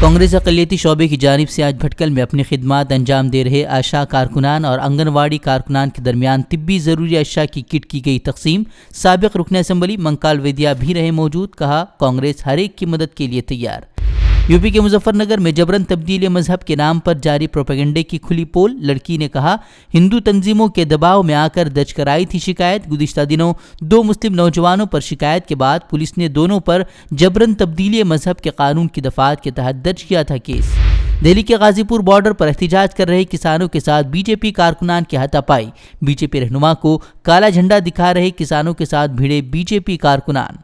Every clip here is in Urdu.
کانگریس اقلیتی شعبے کی جانب سے آج بھٹکل میں اپنی خدمات انجام دے رہے آشا کارکنان اور آنگن واڑی کارکنان کے درمیان طبی ضروری اشیاء کی کٹ کی گئی تقسیم۔ سابق رکن اسمبلی منکال ویدیا بھی رہے موجود، کہا کانگریس ہر ایک کی مدد کے لیے تیار۔ یو پی کے مظفر نگر میں جبرن تبدیلی مذہب کے نام پر جاری پروپیگنڈے کی کھلی پول، لڑکی نے کہا ہندو تنظیموں کے دباؤ میں آ کر درج کرائی تھی شکایت۔ گزشتہ دنوں 2 مسلم نوجوانوں پر شکایت کے بعد پولیس نے دونوں پر جبرن تبدیلی مذہب کے قانون کی دفعات کے تحت درج کیا تھا کیس۔ دہلی کے غازی پور بارڈر پر احتجاج کر رہے کسانوں کے ساتھ بی جے پی کارکنان کی ہاتھا پائی۔ بی جے پی رہنما کو کالا جھنڈا دکھا رہے کسانوں کے ساتھ بھیڑے بی جے پی کارکنان۔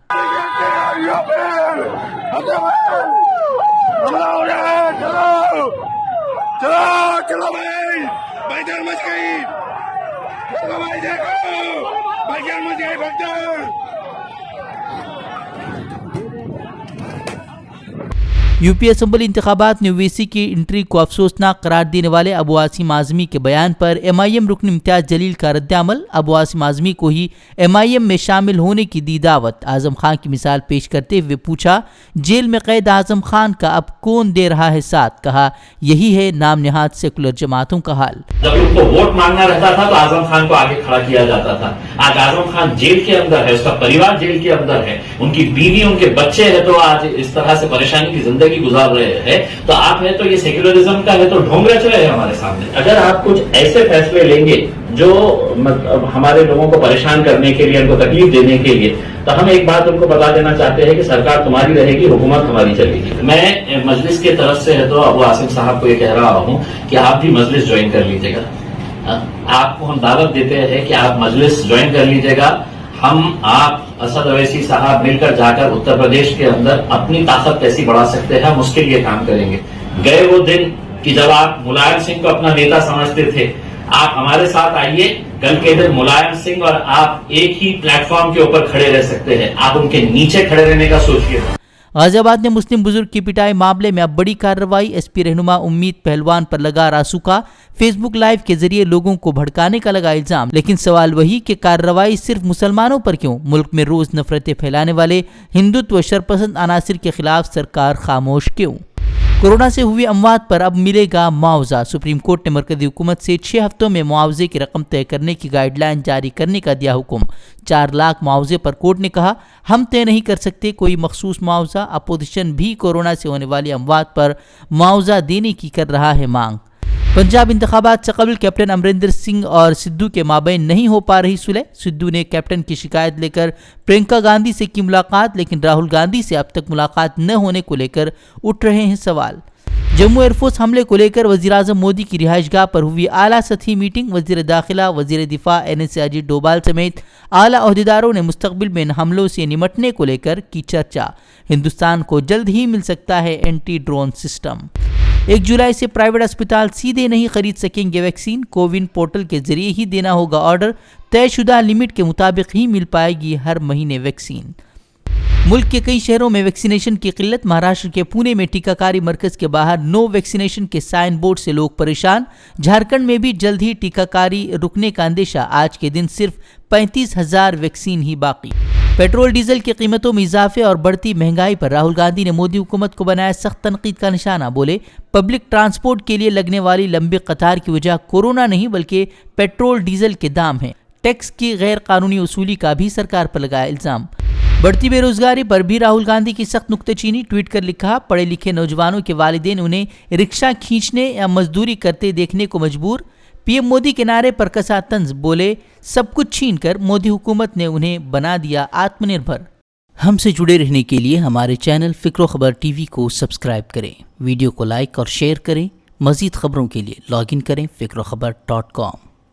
چلو بھائی جان مچ گئی، چلو بھائی دیکھو بھائی جان مچ گئی بھگدڑ۔ یو پی اسمبلی انتخابات میں اویسی کی انٹری کو افسوسناک قرار دینے والے ابو عاصم اعظمی کے بیان پر ایم آئی ایم رکن امتیاز جلیل کا رد عمل۔ ابو عاصم اعظمی کو ہی ایم آئی ایم میں شامل ہونے کی دی دعوت۔ اعظم خان کی مثال پیش کرتے ہوئے پوچھا جیل میں قید اعظم خان کا اب کون دے رہا ہے ساتھ؟ کہا یہی ہے نام نہاد سیکولر جماعتوں کا حال۔ جب ان کو ووٹ مانگنا رہتا تھا تو اعظم خان کو آگے کھڑا کیا جاتا تھا۔ آج اعظم خان جیل کے اندر ہے، اس کا پریوار جیل کے اندر ہے، ان کی بیوی ان کے بچے ہیں تو آج اس طرح سے پریشانی کی زندگی گزار رہے ہیں، تو آپ ہے تو یہ سیکولرزم کا ہے تو ڈھونگ رچ رہے ہیں ہمارے سامنے۔ اگر آپ کچھ ایسے فیصلے لیں گے جو ہمارے لوگوں کو پریشان کرنے کے لیے، ان کو تکلیف دینے کے لیے، تو ہم ایک بات ان کو بتا دینا چاہتے ہیں کہ سرکار تمہاری رہے گی، حکومت ہماری چلے گی۔ میں مجلس کی طرف سے ہے تو ابو عاصم صاحب کو یہ کہہ رہا ہوں کہ آپ بھی مجلس جوائن کر لیجیے گا۔ آپ کو ہم دعوت دیتے ہیں کہ آپ مجلس جوائن کر لیجیے گا۔ ہم آپ اسد اویسی صاحب مل کر جا کر اتر پردیش کے اندر اپنی طاقت کیسی بڑھا سکتے ہیں، ہم اس کے لیے کام کریں گے۔ گئے وہ دن کہ جب آپ ملائم سنگھ کو اپنا نیتا سمجھتے تھے، آپ ہمارے ساتھ آئیے، کل کے دن ملائم سنگھ اور آپ ایک ہی پلیٹ فارم کے اوپر کھڑے رہ سکتے ہیں، آپ ان کے نیچے کھڑے رہنے کا سوچیے۔ غازی آباد میں مسلم بزرگ کی پٹائی معاملے میں اب بڑی کارروائی۔ ایس پی رہنما امید پہلوان پر لگا راسوکا، فیس بک لائیو کے ذریعے لوگوں کو بھڑکانے کا لگا الزام، لیکن سوال وہی کہ کارروائی صرف مسلمانوں پر کیوں؟ ملک میں روز نفرتیں پھیلانے والے ہندوتو شرپسند عناصر کے خلاف سرکار خاموش کیوں؟ کورونا سے ہوئی اموات پر اب ملے گا معاوضہ۔ سپریم کورٹ نے مرکزی حکومت سے 6 ہفتوں میں معاوضے کی رقم طے کرنے کی گائیڈ لائن جاری کرنے کا دیا حکم۔ 4 لاکھ معاوضے پر کورٹ نے کہا ہم طے نہیں کر سکتے کوئی مخصوص معاوضہ۔ اپوزیشن بھی کورونا سے ہونے والی اموات پر معاوضہ دینے کی کر رہا ہے مانگ۔ پنجاب انتخابات سے قبل کیپٹن امریندر سنگھ اور سدھو کے مابین نہیں ہو پا رہی صلح۔ سدھو نے کیپٹن کی شکایت لے کر پرینکا گاندھی سے کی ملاقات، لیکن راہل گاندھی سے اب تک ملاقات نہ ہونے کو لے کر اٹھ رہے ہیں سوال۔ جموں ایئر فورس حملے کو لے کر وزیراعظم مودی کی رہائش گاہ پر ہوئی اعلیٰ سطحی میٹنگ۔ وزیر داخلہ، وزیر دفاع، NSA اجیت ڈوبھال سمیت اعلیٰ عہدیداروں نے مستقبل میں ان حملوں سے نمٹنے کو لے کر کی چرچا۔ ہندوستان کو جلد ہی مل سکتا ہے اینٹی ڈرون سسٹم۔ 1 جولائی سے پرائیویٹ اسپتال سیدھے نہیں خرید سکیں گے ویکسین، کوون پورٹل کے ذریعے ہی دینا ہوگا آرڈر، طے شدہ لمٹ کے مطابق ہی مل پائے گی ہر مہینے ویکسین۔ ملک کے کئی شہروں میں ویکسینیشن کی قلت۔ مہاراشٹر کے پونے میں ٹیکہ کاری مرکز کے باہر نو ویکسینیشن کے سائن بورڈ سے لوگ پریشان۔ جھارکھنڈ میں بھی جلد ہی ٹیکہ کاری رکنے کا اندیشہ، آج کے دن صرف 35,000 ویکسین ہی باقی۔ پیٹرول ڈیزل کی قیمتوں میں اضافے اور بڑھتی مہنگائی پر راہل گاندھی نے مودی حکومت کو بنایا سخت تنقید کا نشانہ۔ بولے پبلک ٹرانسپورٹ کے لیے لگنے والی لمبی قطار کی وجہ کورونا نہیں بلکہ پیٹرول ڈیزل کے دام ہیں۔ ٹیکس کی غیر قانونی وصولی کا بھی سرکار پر لگایا الزام۔ بڑھتی بے روزگاری پر بھی راہل گاندھی کی سخت نکتہ چینی، ٹویٹ کر لکھا پڑھے لکھے نوجوانوں کے والدین انہیں رکشہ کھینچنے یا مزدوری کرتے دیکھنے کو مجبور۔ پی ایم مودی کے نعرے پر کسا طنز، بولے سب کچھ چھین کر مودی حکومت نے انہیں بنا دیا آتم نربھر۔ ہم سے جڑے رہنے کے لیے ہمارے چینل فکر و خبر ٹی وی کو سبسکرائب کریں، ویڈیو کو لائک اور شیئر کریں۔ مزید خبروں کے لیے لاگ ان کریں فکروخبر.com۔